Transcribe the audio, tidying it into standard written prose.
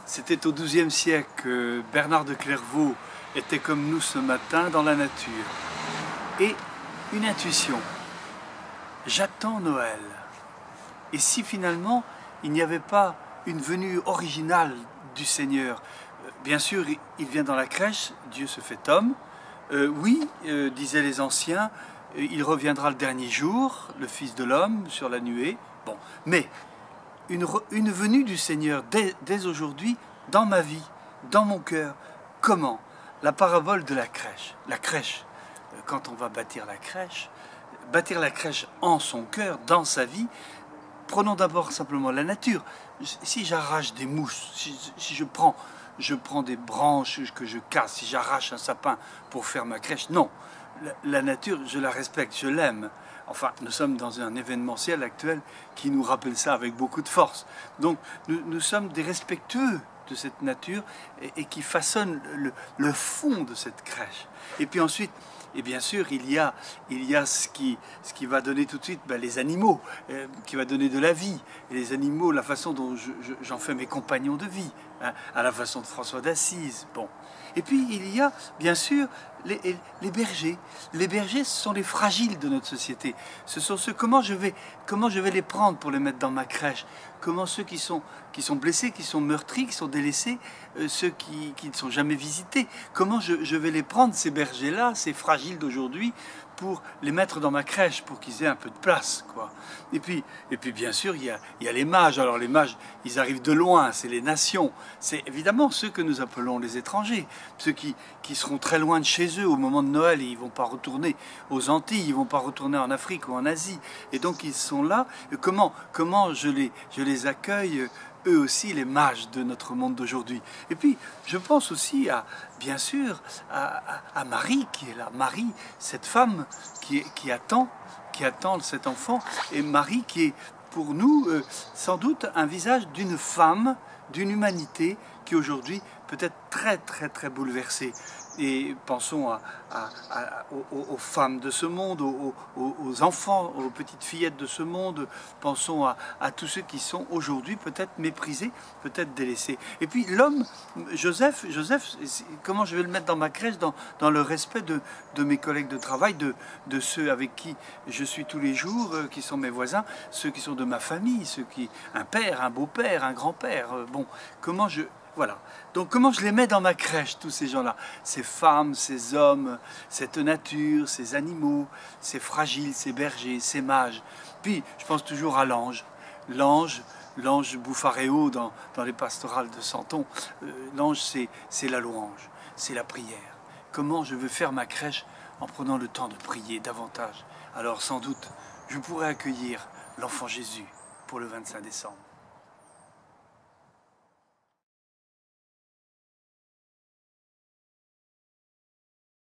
C'était au XIIe siècle que Bernard de Clairvaux était comme nous ce matin dans la nature. Et une intuition, j'attends Noël. Et si finalement il n'y avait pas une venue originale du Seigneur, bien sûr il vient dans la crèche, Dieu se fait homme, oui, disaient les anciens, il reviendra le dernier jour, le Fils de l'homme sur la nuée, bon, mais une venue du Seigneur dès aujourd'hui, dans ma vie, dans mon cœur. Comment? La parabole de la crèche. La crèche, quand on va bâtir la crèche en son cœur, dans sa vie, prenons d'abord simplement la nature. Si j'arrache des mousses, si je prends des branches que je casse, si j'arrache un sapin pour faire ma crèche, non. La nature, je la respecte, je l'aime. Enfin, nous sommes dans un événementiel actuel qui nous rappelle ça avec beaucoup de force. Donc, nous sommes des respectueux de cette nature et qui façonnent le fond de cette crèche. Et puis ensuite, et bien sûr, il y a ce qui va donner tout de suite les animaux, qui va donner de la vie. Et les animaux, la façon dont j'en fais mes compagnons de vie, hein, à la façon de François d'Assise. Bon. Et puis il y a bien sûr les bergers. Les bergers, ce sont les fragiles de notre société. Ce sont ceux, comment je vais les prendre pour les mettre dans ma crèche? Comment ceux qui sont blessés, qui sont meurtris, qui sont délaissés, ceux qui ne sont jamais visités, comment je vais les prendre, ces bergers-là, ces fragiles d'aujourd'hui, pour les mettre dans ma crèche, pour qu'ils aient un peu de place, quoi. Et puis bien sûr, il y a les mages. Alors les mages, ils arrivent de loin, c'est les nations. C'est évidemment ceux que nous appelons les étrangers, ceux qui seront très loin de chez eux au moment de Noël et ils ne vont pas retourner aux Antilles, ils ne vont pas retourner en Afrique ou en Asie. Et donc ils sont là. Comment je les accueille, eux aussi, les mages de notre monde d'aujourd'hui. Et puis, je pense aussi bien sûr, à Marie, qui est là. Marie, cette femme qui attend cet enfant. Et Marie, qui est pour nous, sans doute, un visage d'une femme, d'une humanité qui aujourd'hui peut être très, très, très bouleversée. Et pensons aux femmes de ce monde, aux enfants, aux petites fillettes de ce monde. Pensons à tous ceux qui sont aujourd'hui peut-être méprisés, peut-être délaissés. Et puis l'homme, Joseph, comment je vais le mettre dans ma crèche, dans le respect de mes collègues de travail, de ceux avec qui je suis tous les jours, qui sont mes voisins, ceux qui sont de ma famille, un père, un beau-père, un grand-père. Bon, voilà. Donc comment je les mets dans ma crèche, tous ces gens-là? Ces femmes, ces hommes, cette nature, ces animaux, ces fragiles, ces bergers, ces mages. Puis je pense toujours à l'ange. L'ange Bouffaréo dans les pastorales de Santon. L'ange, c'est la louange, c'est la prière. Comment je veux faire ma crèche en prenant le temps de prier davantage? Alors sans doute, je pourrais accueillir l'enfant Jésus pour le 25 décembre.